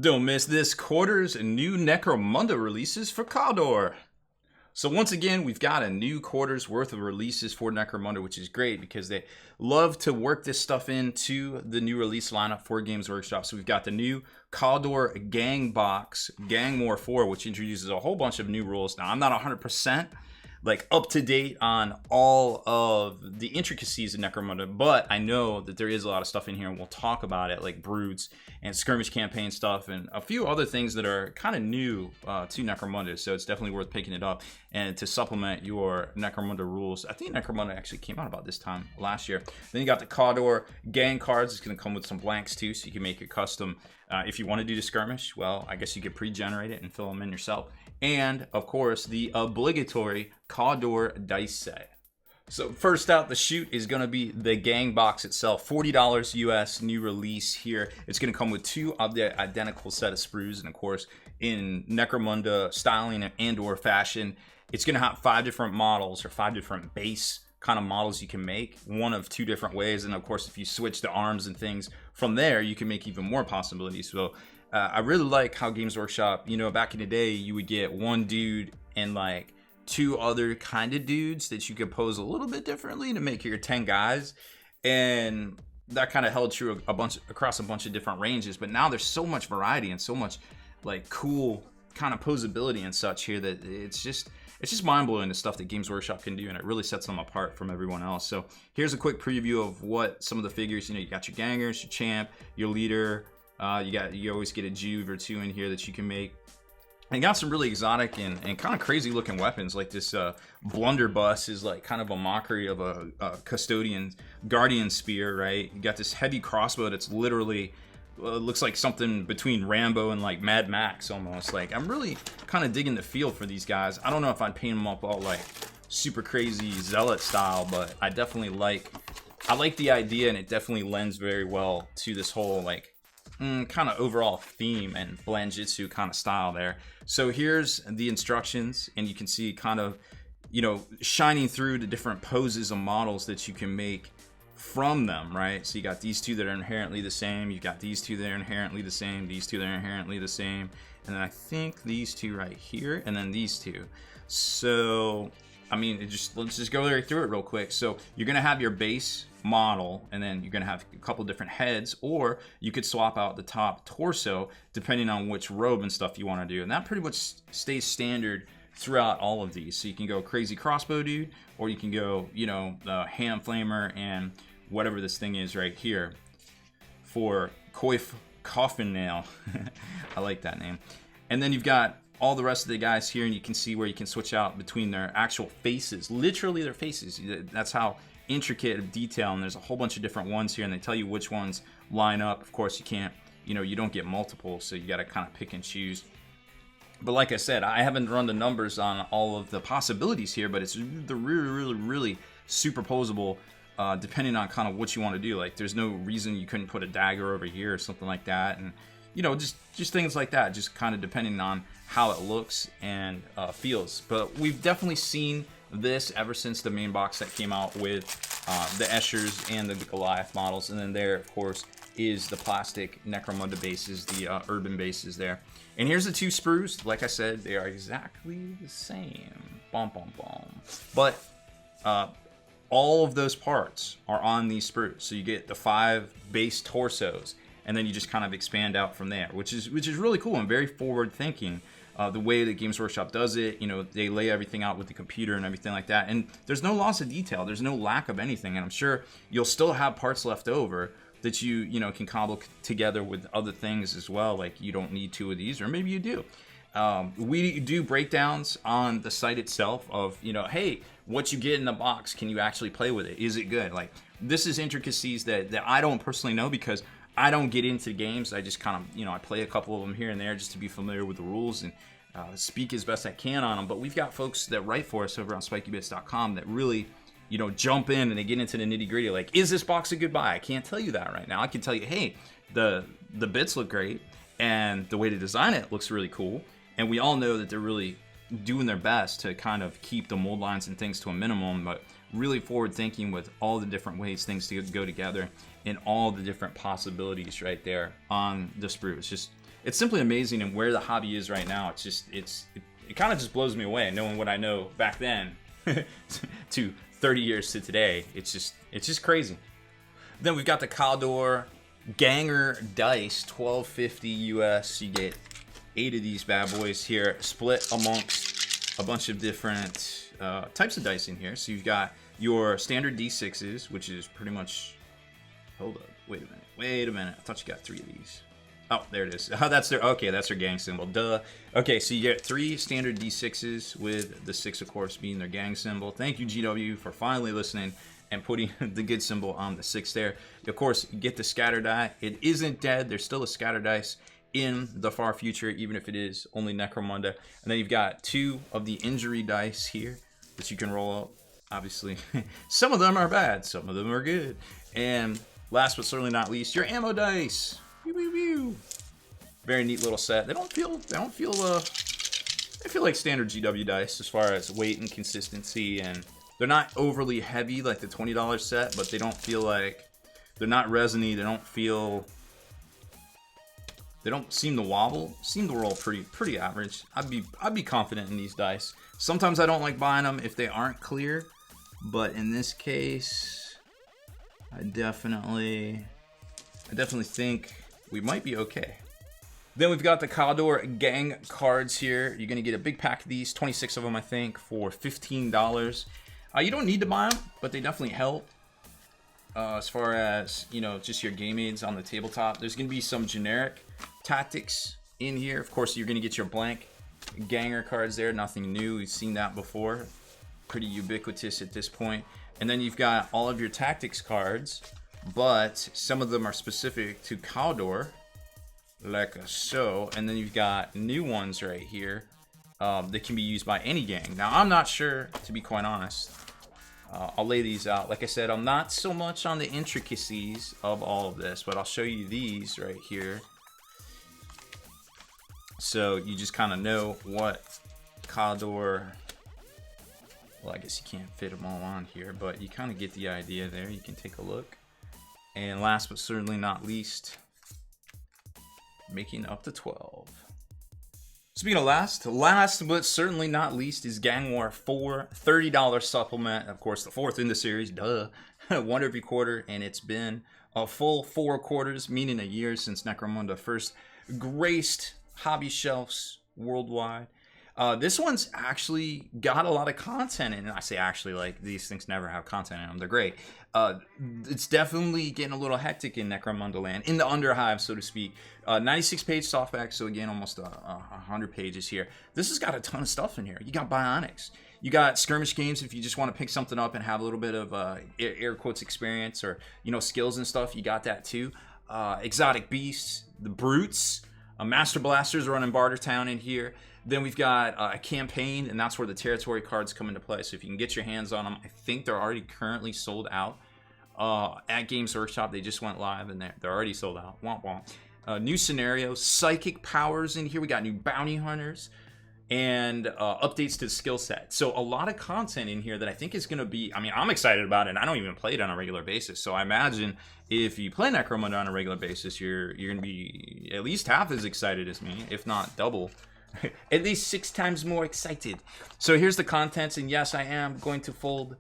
Don't miss this quarter's new Necromunda releases for Cawdor. So once again, we've got a new quarter's worth of releases for Necromunda, which is great because they love to work this stuff into the new release lineup for Games Workshop. So we've got the new Cawdor Gang Box, Gang War 4, which introduces a whole bunch of new rules. Now, I'm not 100% like up to date on all of the intricacies of Necromunda, but I know that there is a lot of stuff in here, and we'll talk about it, like broods and skirmish campaign stuff and a few other things that are kind of new to Necromunda. So it's definitely worth picking it up and to supplement your Necromunda rules. I think Necromunda actually came out about this time last year. Then you got the Cawdor gang cards. It's going to come with some blanks too, so you can make it custom. If you want to do the skirmish, well, I guess you could pre-generate it and fill them in yourself. And of course, the obligatory Cawdor dice set. So first out the chute is going to be the gang box itself. $40 US, new release here. It's going to come with two of the identical set of sprues, and of course, in Necromunda styling and or fashion, it's going to have 5 different models or 5 different base kind of models you can make, one of 2 different ways. And of course, if you switch the arms and things from there, you can make even more possibilities. So I really like how Games Workshop, you know, back in the day, you would get one dude and like 2 other kind of dudes that you could pose a little bit differently to make your 10 guys. And that kind of held true across a bunch of different ranges. But now there's so much variety and so much like cool kind of posability and such here that it's just mind-blowing the stuff that Games Workshop can do, and it really sets them apart from everyone else. So here's a quick preview of what some of the figures, you know, you got your gangers, your champ, your leader. You always get a Juve or 2 in here that you can make. And got some really exotic and kind of crazy looking weapons, like this blunderbuss is like kind of a mockery of a custodian guardian spear, right? You got this heavy crossbow that's literally looks like something between Rambo and like Mad Max almost. Like, I'm really kind of digging the feel for these guys. I don't know if I'd paint them up all like super crazy zealot style, but I definitely like the idea, and it definitely lends very well to this whole like kind of overall theme and Blanjitsu kind of style there. So here's the instructions, and you can see kind of, you know, shining through the different poses and models that you can make from them, right? So you got these 2 that are inherently the same, you got these 2 that are inherently the same, these 2 that are inherently the same, and then I think these 2 right here, and then these 2. So I mean, let's just go right through it real quick. So you're gonna have your base model, and then you're gonna have a couple different heads, or you could swap out the top torso depending on which robe and stuff you want to do, and that pretty much stays standard throughout all of these. So you can go crazy crossbow dude, or you can go, you know, the hand flamer and whatever this thing is right here for coffin nail. I like that name. And then you've got all the rest of the guys here, and you can see where you can switch out between their actual faces, literally their faces. That's how intricate of detail, and there's a whole bunch of different ones here, and they tell you which ones line up. Of course, you can't, you know, you don't get multiple, so you got to kind of pick and choose. But like I said, I haven't run the numbers on all of the possibilities here, but it's the really superposable depending on kind of what you want to do. Like, there's no reason you couldn't put a dagger over here or something like that, and you know, just things like that, just kind of depending on how it looks and feels. But we've definitely seen this ever since the main box that came out with the Eschers and the Goliath models, and then there, of course, is the plastic Necromunda bases, the urban bases there. And here's the 2 sprues. Like I said, they are exactly the same. But all of those parts are on these sprues. So you get the 5 base torsos, and then you just kind of expand out from there, which is really cool and very forward thinking. The way that Games Workshop does it, you know, they lay everything out with the computer and everything like that, and there's no loss of detail, there's no lack of anything, and I'm sure you'll still have parts left over that you know, can cobble together with other things as well. Like, you don't need 2 of these, or maybe you do. We do breakdowns on the site itself of, you know, hey, what you get in the box, can you actually play with it? Is it good? Like, this is intricacies that I don't personally know, because I don't get into games. I just kind of, you know, I play a couple of them here and there just to be familiar with the rules and speak as best I can on them. But we've got folks that write for us over on spikybits.com that really, you know, jump in and they get into the nitty gritty. Like, is this box a good buy? I can't tell you that right now. I can tell you, hey, the bits look great, and the way to design it looks really cool. And we all know that they're really doing their best to kind of keep the mold lines and things to a minimum, but really forward thinking with all the different ways things to go together and all the different possibilities right there on the sprue. It's it's simply amazing, and where the hobby is right now. It's just it kind of just blows me away, knowing what I know back then to 30 years to today. It's just crazy. Then we've got the Cawdor Ganger dice, $12.50 US. You get 8 of these bad boys here, split amongst a bunch of different types of dice in here. So you've got your standard D6s, which is pretty much. Hold up, wait a minute. I thought you got 3 of these. Oh, there it is. Oh, that's their gang symbol. Duh. Okay, so you get 3 standard D6s with the 6, of course, being their gang symbol. Thank you, GW, for finally listening and putting the good symbol on the 6 there. Of course, you get the scatter die. It isn't dead. There's still a scatter dice in the far future, even if it is only Necromunda. And then you've got 2 of the injury dice here that you can roll up. Obviously, some of them are bad, some of them are good. And last but certainly not least, your ammo dice. Pew, pew, pew. Very neat little set. They feel like standard GW dice as far as weight and consistency, and they're not overly heavy like the $20 set, but they don't feel like they're not resiny. They don't seem to wobble. Seem to roll pretty average. I'd be confident in these dice. Sometimes I don't like buying them if they aren't clear, but in this case, I definitely think we might be okay. Then we've got the Cawdor gang cards here. You're gonna get a big pack of these, 26 of them, I think, for $15. You don't need to buy them, but they definitely help. As far as, just your game aids on the tabletop. There's gonna be some generic tactics in here. Of course, you're gonna get your blank ganger cards there. Nothing new. We've seen that before. Pretty ubiquitous at this point. And then you've got all of your tactics cards, but some of them are specific to Cawdor, like so. And then you've got new ones right here that can be used by any gang. Now, I'm not sure, to be quite honest. I'll lay these out. Like I said, I'm not so much on the intricacies of all of this, but I'll show you these right here. So you just kind of know what Cawdor. Well, I guess you can't fit them all on here, but you kind of get the idea there. You can take a look. And last but certainly not least, making up to 12. Speaking of last but certainly not least is Gang War 4, $30 supplement. Of course, the 4th in the series, duh. 1 every quarter, and it's been a full 4 quarters, meaning a year since Necromunda first graced hobby shelves worldwide. This one's actually got a lot of content in it. I say actually, like, these things never have content in them. They're great. It's definitely getting a little hectic in Necromunda land, in the Underhive, so to speak. 96-page softback, so again, almost 100 pages here. This has got a ton of stuff in here. You got bionics. You got skirmish games if you just want to pick something up and have a little bit of air quotes experience or, skills and stuff. You got that too. Exotic beasts, the brutes, master blasters running Bartertown in here. Then we've got a campaign, and that's where the territory cards come into play. So if you can get your hands on them, I think they're already currently sold out at Games Workshop. They just went live, and they're already sold out. Womp womp. New scenarios, psychic powers in here. We got new bounty hunters and updates to the skill set. So a lot of content in here that I think is going to be, I'm excited about it. And I don't even play it on a regular basis. So I imagine if you play Necromunda on a regular basis, you're going to be at least half as excited as me, if not double. At least 6 times more excited. So here's the contents, and yes, I am going to fold.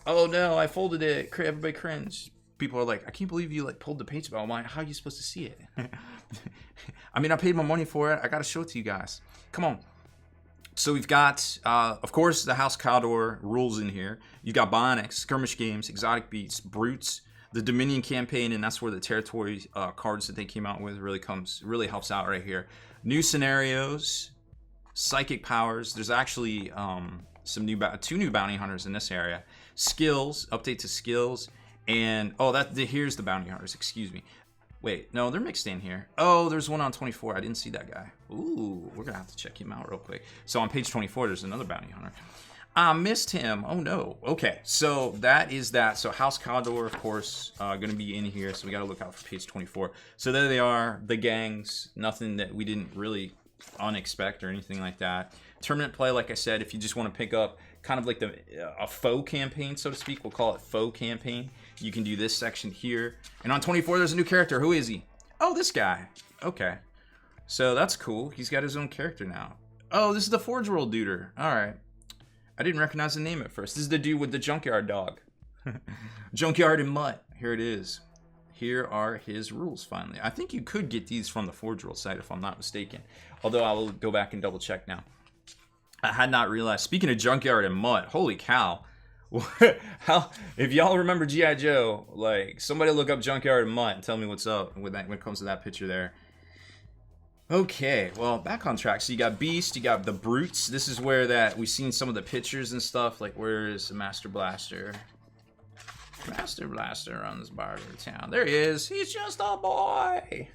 Oh no, I folded it. Everybody cringe. People are like, I can't believe you pulled the page about mine. How are you supposed to see it? I paid my money for it. I gotta show it to you guys. Come on. So we've got, of course, the House Cawdor rules in here. You got bionics, skirmish games, exotic beasts, brutes, the Dominion campaign, and that's where the territory cards that they came out with really helps out right here. New scenarios. Psychic powers. There's actually two new bounty hunters in this area. Skills, update to skills, and here's the bounty hunters. Excuse me. Wait, no, they're mixed in here. Oh, there's one on 24. I didn't see that guy. Ooh, we're gonna have to check him out real quick. So on page 24, there's another bounty hunter. I missed him. Oh no. Okay, so that is that. So House Cawdor, of course, gonna be in here. So we gotta look out for page 24. So there they are, the gangs. Nothing that we didn't really unexpect or anything like that. Tournament play, like I said, if you just want to pick up kind of like a faux campaign, so to speak, we'll call it faux campaign, you can do this section here. And on 24, there's a new character. Who is he? Oh, this guy. Okay. So that's cool. He's got his own character now. Oh, this is the Forge World duder. All right. I didn't recognize the name at first. This is the dude with the junkyard dog. Junkyard and Mutt. Here it is. Here are his rules, finally. I think you could get these from the Forge World site, if I'm not mistaken. Although I will go back and double check now. I had not realized. Speaking of Junkyard and Mutt, holy cow. How, if y'all remember G.I. Joe, like, somebody look up Junkyard and Mutt and tell me what's up when it comes to that picture there. Okay, well, back on track. So you got Beast, you got the Brutes. This is where we've seen some of the pictures and stuff. Like, where is the Master Blaster? Master Blaster runs Baer town. There he is. He's just a boy.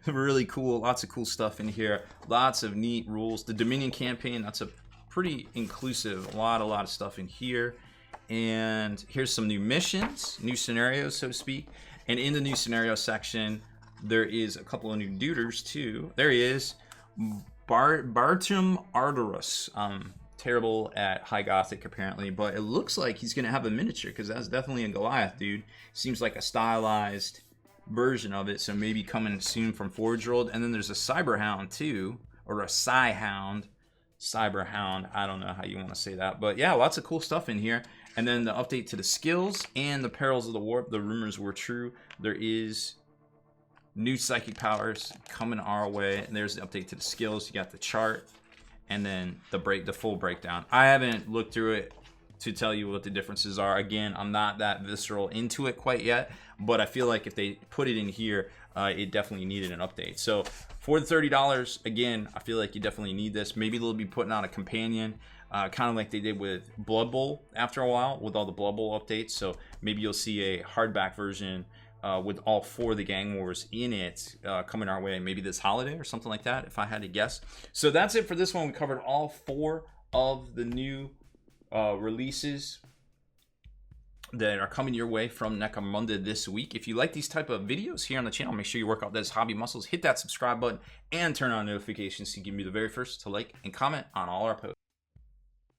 Really cool. Lots of cool stuff in here. Lots of neat rules. The Dominion campaign, that's a pretty inclusive. A lot of stuff in here. And here's some new missions, new scenarios, so to speak. And in the new scenario section, there is a couple of new duders too. There he is, Bartum Arterus. Terrible at High Gothic apparently, but it looks like he's gonna have a miniature because that's definitely a Goliath dude. Seems like a stylized version of it, so maybe coming soon from Forge World. And then there's a Cyberhound too, or a Psyhound, Cyberhound. I don't know how you want to say that, but yeah, lots of cool stuff in here. And then the update to the skills and the Perils of the Warp. The rumors were true. There is new psychic powers coming our way. And there's the update to the skills. You got the chart and then the full breakdown. I haven't looked through it to tell you what the differences are. Again, I'm not that visceral into it quite yet, but I feel like if they put it in here, it definitely needed an update. So for the $30, again, I feel like you definitely need this. Maybe they'll be putting out a companion, kind of like they did with Blood Bowl after a while with all the Blood Bowl updates. So maybe you'll see a hardback version with all 4 of the Gang Wars in it coming our way, maybe this holiday or something like that, if I had to guess. So that's it for this one. We covered all 4 of the new releases that are coming your way from Necromunda this week. If you like these type of videos here on the channel, make sure you work out those hobby muscles, hit that subscribe button, and turn on notifications to give me the very first to like and comment on all our posts.